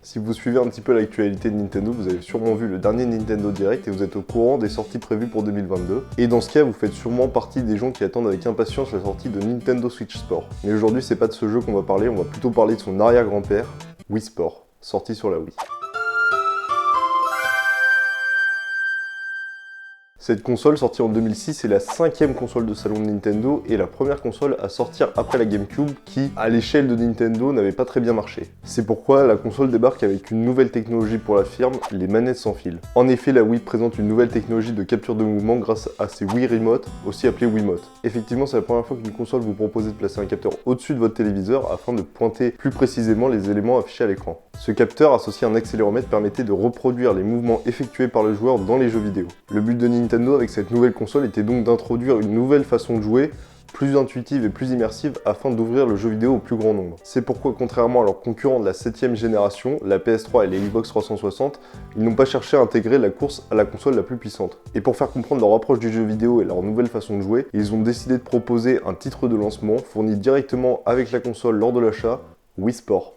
Si vous suivez un petit peu l'actualité de Nintendo, vous avez sûrement vu le dernier Nintendo Direct et vous êtes au courant des sorties prévues pour 2022. Et dans ce cas, vous faites sûrement partie des gens qui attendent avec impatience la sortie de Nintendo Switch Sport. Mais aujourd'hui, c'est pas de ce jeu qu'on va parler, on va plutôt parler de son arrière-grand-père, Wii Sport, sorti sur la Wii. Cette console, sortie en 2006, est la 5e console de salon de Nintendo et la première console à sortir après la GameCube qui, à l'échelle de Nintendo, n'avait pas très bien marché. C'est pourquoi la console débarque avec une nouvelle technologie pour la firme, les manettes sans fil. En effet, la Wii présente une nouvelle technologie de capture de mouvement grâce à ses Wii Remote, aussi appelées Wiimote. Effectivement, c'est la première fois qu'une console vous propose de placer un capteur au-dessus de votre téléviseur afin de pointer plus précisément les éléments affichés à l'écran. Ce capteur, associé à un accéléromètre, permettait de reproduire les mouvements effectués par le joueur dans les jeux vidéo. Le but de Nintendo avec cette nouvelle console était donc d'introduire une nouvelle façon de jouer, plus intuitive et plus immersive afin d'ouvrir le jeu vidéo au plus grand nombre. C'est pourquoi, contrairement à leurs concurrents de la 7ème génération, la PS3 et les Xbox 360, ils n'ont pas cherché à intégrer la course à la console la plus puissante. Et pour faire comprendre leur approche du jeu vidéo et leur nouvelle façon de jouer, ils ont décidé de proposer un titre de lancement fourni directement avec la console lors de l'achat, Wii Sport.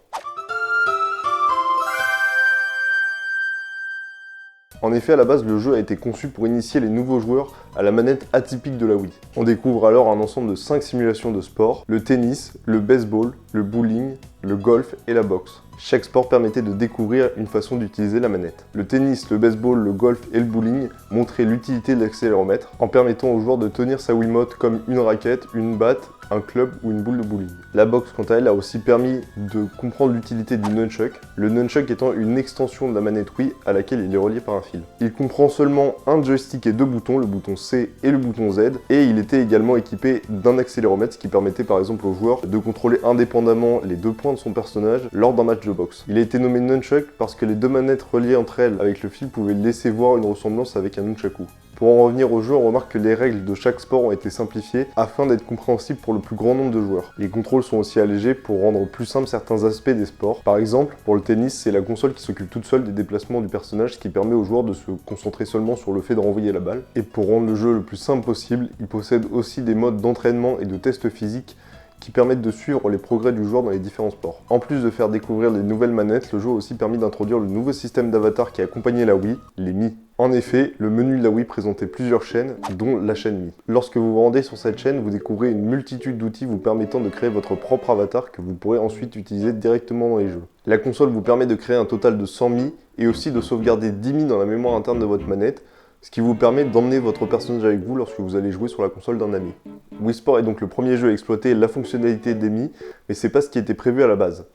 En effet, à la base, le jeu a été conçu pour initier les nouveaux joueurs à la manette atypique de la Wii. On découvre alors un ensemble de 5 simulations de sport, le tennis, le baseball, le bowling, le golf et la boxe. Chaque sport permettait de découvrir une façon d'utiliser la manette. Le tennis, le baseball, le golf et le bowling montraient l'utilité de l'accéléromètre en permettant aux joueurs de tenir sa Wiimote comme une raquette, une batte, un club ou une boule de bowling. La boxe, quant à elle, a aussi permis de comprendre l'utilité du nunchuck, le nunchuck étant une extension de la manette Wii à laquelle il est relié par un fil. Il comprend seulement un joystick et deux boutons, le bouton C et le bouton Z, et il était également équipé d'un accéléromètre, ce qui permettait par exemple au joueur de contrôler indépendamment les deux points de son personnage lors d'un match de boxe. Il a été nommé nunchuck parce que les deux manettes reliées entre elles avec le fil pouvaient laisser voir une ressemblance avec un nunchaku. Pour en revenir au jeu, on remarque que les règles de chaque sport ont été simplifiées afin d'être compréhensibles pour le plus grand nombre de joueurs. Les contrôles sont aussi allégés pour rendre plus simple certains aspects des sports. Par exemple, pour le tennis, c'est la console qui s'occupe toute seule des déplacements du personnage, ce qui permet aux joueurs de se concentrer seulement sur le fait de renvoyer la balle. Et pour rendre le jeu le plus simple possible, il possède aussi des modes d'entraînement et de tests physiques qui permettent de suivre les progrès du joueur dans les différents sports. En plus de faire découvrir les nouvelles manettes, le jeu a aussi permis d'introduire le nouveau système d'avatar qui accompagnait la Wii, les Mi. En effet, le menu de la Wii présentait plusieurs chaînes, dont la chaîne Mi. Lorsque vous vous rendez sur cette chaîne, vous découvrez une multitude d'outils vous permettant de créer votre propre avatar que vous pourrez ensuite utiliser directement dans les jeux. La console vous permet de créer un total de 100 Mi et aussi de sauvegarder 10 Mi dans la mémoire interne de votre manette, ce qui vous permet d'emmener votre personnage avec vous lorsque vous allez jouer sur la console d'un ami. Wii Sport est donc le premier jeu à exploiter la fonctionnalité des Mi, mais c'est pas ce qui était prévu à la base.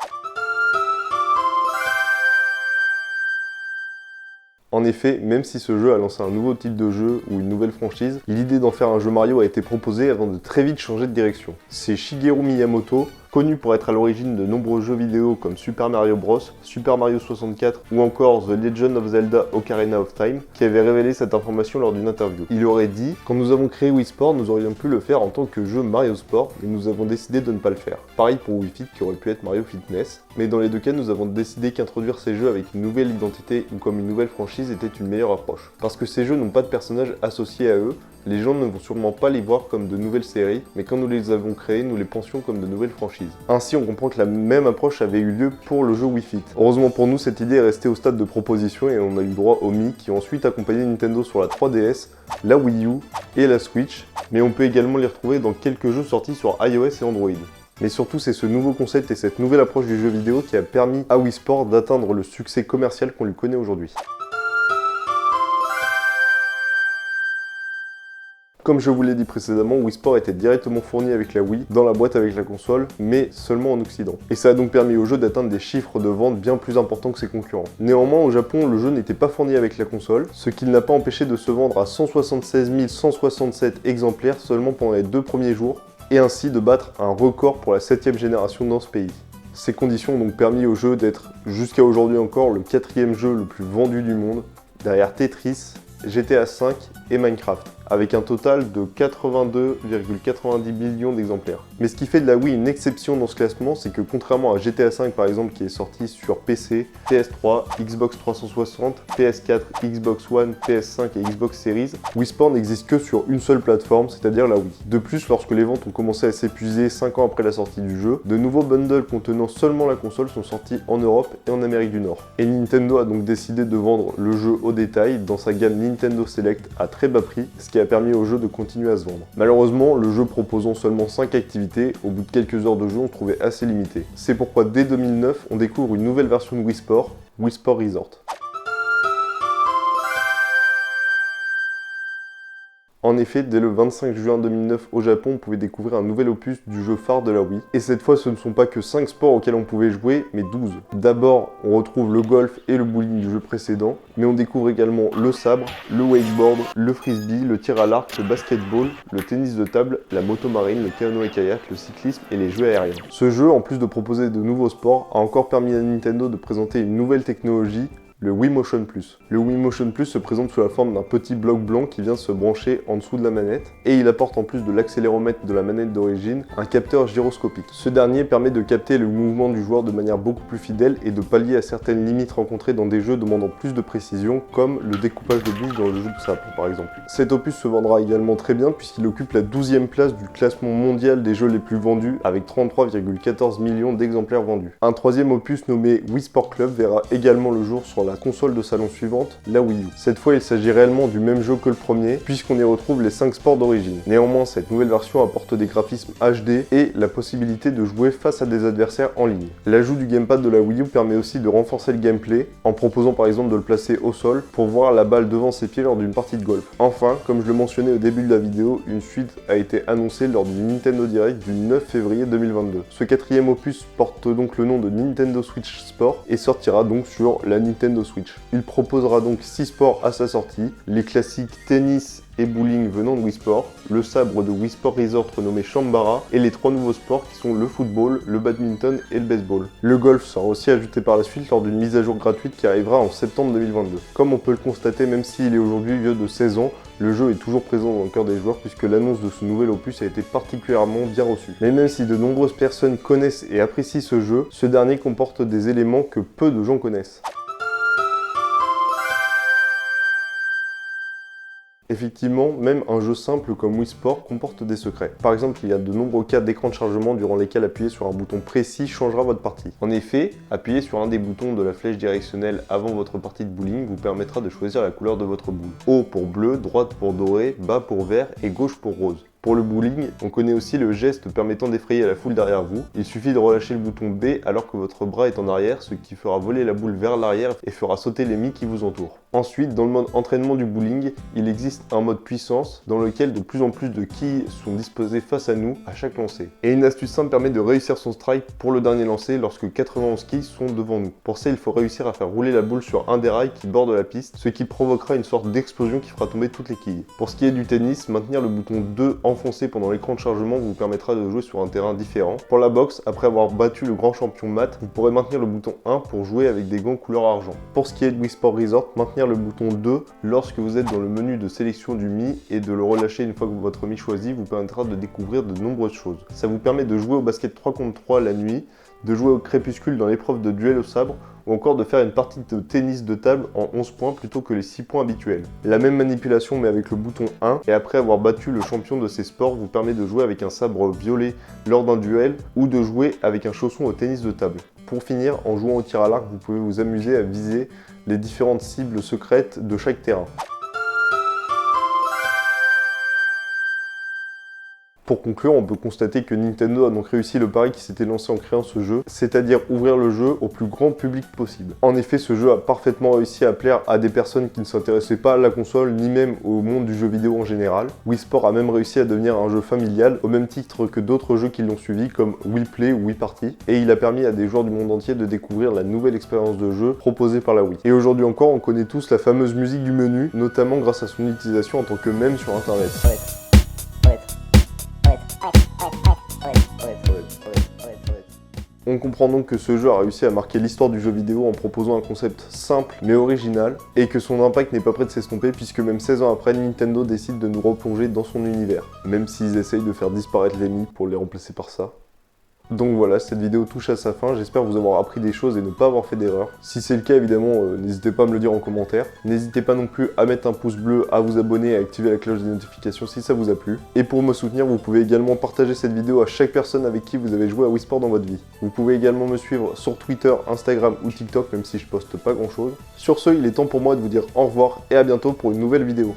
En effet, même si ce jeu a lancé un nouveau type de jeu ou une nouvelle franchise, l'idée d'en faire un jeu Mario a été proposée avant de très vite changer de direction. C'est Shigeru Miyamoto, connu pour être à l'origine de nombreux jeux vidéo comme Super Mario Bros, Super Mario 64 ou encore The Legend of Zelda Ocarina of Time, qui avait révélé cette information lors d'une interview. Il aurait dit « Quand nous avons créé Wii Sport, nous aurions pu le faire en tant que jeu Mario Sport, mais nous avons décidé de ne pas le faire. » Pareil pour Wii Fit qui aurait pu être Mario Fitness, mais dans les deux cas, nous avons décidé qu'introduire ces jeux avec une nouvelle identité ou comme une nouvelle franchise était une meilleure approche. Parce que ces jeux n'ont pas de personnages associés à eux, les gens ne vont sûrement pas les voir comme de nouvelles séries, mais quand nous les avons créés, nous les pensions comme de nouvelles franchises. Ainsi, on comprend que la même approche avait eu lieu pour le jeu Wii Fit. Heureusement pour nous, cette idée est restée au stade de proposition et on a eu droit aux Mi qui ont ensuite accompagné Nintendo sur la 3DS, la Wii U et la Switch, mais on peut également les retrouver dans quelques jeux sortis sur iOS et Android. Mais surtout, c'est ce nouveau concept et cette nouvelle approche du jeu vidéo qui a permis à Wii Sport d'atteindre le succès commercial qu'on lui connaît aujourd'hui. Comme je vous l'ai dit précédemment, Wii Sport était directement fourni avec la Wii, dans la boîte avec la console, mais seulement en Occident. Et ça a donc permis au jeu d'atteindre des chiffres de vente bien plus importants que ses concurrents. Néanmoins, au Japon, le jeu n'était pas fourni avec la console, ce qui ne l'a pas empêché de se vendre à 176 167 exemplaires seulement pendant les 2 premiers jours, et ainsi de battre un record pour la 7ème génération dans ce pays. Ces conditions ont donc permis au jeu d'être, jusqu'à aujourd'hui encore, le 4e jeu le plus vendu du monde, derrière Tetris, GTA V et Minecraft. avec un total de 82,90 millions d'exemplaires. Mais ce qui fait de la Wii une exception dans ce classement, c'est que contrairement à GTA V par exemple qui est sorti sur PC, PS3, Xbox 360, PS4, Xbox One, PS5 et Xbox Series, Wii Sport n'existe que sur une seule plateforme, c'est-à-dire la Wii. De plus, lorsque les ventes ont commencé à s'épuiser 5 ans après la sortie du jeu, de nouveaux bundles contenant seulement la console sont sortis en Europe et en Amérique du Nord. Et Nintendo a donc décidé de vendre le jeu au détail dans sa gamme Nintendo Select à très bas prix, ce qui a permis au jeu de continuer à se vendre. Malheureusement, le jeu proposant seulement 5 activités, au bout de quelques heures de jeu, on trouvait assez limité. C'est pourquoi dès 2009, on découvre une nouvelle version de Wii Sport, Wii Sport Resort. En effet, dès le 25 juin 2009 au Japon, on pouvait découvrir un nouvel opus du jeu phare de la Wii. Et cette fois, ce ne sont pas que 5 sports auxquels on pouvait jouer, mais 12. D'abord, on retrouve le golf et le bowling du jeu précédent, mais on découvre également le sabre, le wakeboard, le frisbee, le tir à l'arc, le basketball, le tennis de table, la moto marine, le canoë-kayak, le cyclisme et les jeux aériens. Ce jeu, en plus de proposer de nouveaux sports, a encore permis à Nintendo de présenter une nouvelle technologie, le Wii Motion Plus. Le Wii Motion Plus se présente sous la forme d'un petit bloc blanc qui vient se brancher en dessous de la manette et il apporte en plus de l'accéléromètre de la manette d'origine un capteur gyroscopique. Ce dernier permet de capter le mouvement du joueur de manière beaucoup plus fidèle et de pallier à certaines limites rencontrées dans des jeux demandant plus de précision comme le découpage de bouches dans le jeu de sabre par exemple. Cet opus se vendra également très bien puisqu'il occupe la 12e place du classement mondial des jeux les plus vendus avec 33,14 millions d'exemplaires vendus. Un troisième opus nommé Wii Sport Club verra également le jour sur la console de salon suivante, la Wii U. Cette fois, il s'agit réellement du même jeu que le premier, puisqu'on y retrouve les 5 sports d'origine. Néanmoins, cette nouvelle version apporte des graphismes HD et la possibilité de jouer face à des adversaires en ligne. L'ajout du gamepad de la Wii U permet aussi de renforcer le gameplay, en proposant par exemple de le placer au sol pour voir la balle devant ses pieds lors d'une partie de golf. Enfin, comme je le mentionnais au début de la vidéo, une suite a été annoncée lors du Nintendo Direct du 9 février 2022. Ce quatrième opus porte donc le nom de Nintendo Switch Sport et sortira donc sur la Nintendo Switch. Il proposera donc 6 sports à sa sortie, les classiques tennis et bowling venant de Wii Sport, le sabre de Wii Sport Resort renommé Chambara et les 3 nouveaux sports qui sont le football, le badminton et le baseball. Le golf sera aussi ajouté par la suite lors d'une mise à jour gratuite qui arrivera en septembre 2022. Comme on peut le constater, même s'il est aujourd'hui vieux de 16 ans, le jeu est toujours présent dans le cœur des joueurs puisque l'annonce de ce nouvel opus a été particulièrement bien reçue. Mais même si de nombreuses personnes connaissent et apprécient ce jeu, ce dernier comporte des éléments que peu de gens connaissent. Effectivement, même un jeu simple comme Wii Sport comporte des secrets. Par exemple, il y a de nombreux cas d'écran de chargement durant lesquels appuyer sur un bouton précis changera votre partie. En effet, appuyer sur un des boutons de la flèche directionnelle avant votre partie de bowling vous permettra de choisir la couleur de votre boule. Haut pour bleu, droite pour doré, bas pour vert et gauche pour rose. Pour le bowling, on connaît aussi le geste permettant d'effrayer la foule derrière vous. Il suffit de relâcher le bouton B alors que votre bras est en arrière, ce qui fera voler la boule vers l'arrière et fera sauter les mis qui vous entourent. Ensuite, dans le mode entraînement du bowling, il existe un mode puissance dans lequel de plus en plus de quilles sont disposées face à nous à chaque lancer. Et une astuce simple permet de réussir son strike pour le dernier lancer lorsque 91 quilles sont devant nous. Pour ça, il faut réussir à faire rouler la boule sur un des rails qui borde la piste, ce qui provoquera une sorte d'explosion qui fera tomber toutes les quilles. Pour ce qui est du tennis, maintenir le bouton 2 enfoncé pendant l'écran de chargement vous permettra de jouer sur un terrain différent. Pour la boxe, après avoir battu le grand champion Matt, vous pourrez maintenir le bouton 1 pour jouer avec des gants couleur argent. Pour ce qui est de Wii Sport Resort, maintenir le bouton 2 lorsque vous êtes dans le menu de sélection du Mi et de le relâcher une fois que votre Mi choisi vous permettra de découvrir de nombreuses choses. Ça vous permet de jouer au basket 3 contre 3 la nuit, de jouer au crépuscule dans l'épreuve de duel au sabre ou encore de faire une partie de tennis de table en 11 points plutôt que les 6 points habituels. La même manipulation mais avec le bouton 1 et après avoir battu le champion de ces sports vous permet de jouer avec un sabre violet lors d'un duel ou de jouer avec un chausson au tennis de table. Pour finir, en jouant au tir à l'arc, vous pouvez vous amuser à viser les différentes cibles secrètes de chaque terrain. Pour conclure, on peut constater que Nintendo a donc réussi le pari qui s'était lancé en créant ce jeu, c'est-à-dire ouvrir le jeu au plus grand public possible. En effet, ce jeu a parfaitement réussi à plaire à des personnes qui ne s'intéressaient pas à la console, ni même au monde du jeu vidéo en général. Wii Sport a même réussi à devenir un jeu familial, au même titre que d'autres jeux qui l'ont suivi, comme Wii Play ou Wii Party, et il a permis à des joueurs du monde entier de découvrir la nouvelle expérience de jeu proposée par la Wii. Et aujourd'hui encore, on connaît tous la fameuse musique du menu, notamment grâce à son utilisation en tant que mème sur Internet. On comprend donc que ce jeu a réussi à marquer l'histoire du jeu vidéo en proposant un concept simple mais original, et que son impact n'est pas prêt de s'estomper puisque même 16 ans après, Nintendo décide de nous replonger dans son univers, même s'ils essayent de faire disparaître les Mi pour les remplacer par ça. Donc voilà, cette vidéo touche à sa fin, j'espère vous avoir appris des choses et ne pas avoir fait d'erreur. Si c'est le cas, évidemment, n'hésitez pas à me le dire en commentaire. N'hésitez pas non plus à mettre un pouce bleu, à vous abonner et à activer la cloche des notifications si ça vous a plu. Et pour me soutenir, vous pouvez également partager cette vidéo à chaque personne avec qui vous avez joué à Wii Sport dans votre vie. Vous pouvez également me suivre sur Twitter, Instagram ou TikTok, même si je poste pas grand chose. Sur ce, il est temps pour moi de vous dire au revoir et à bientôt pour une nouvelle vidéo.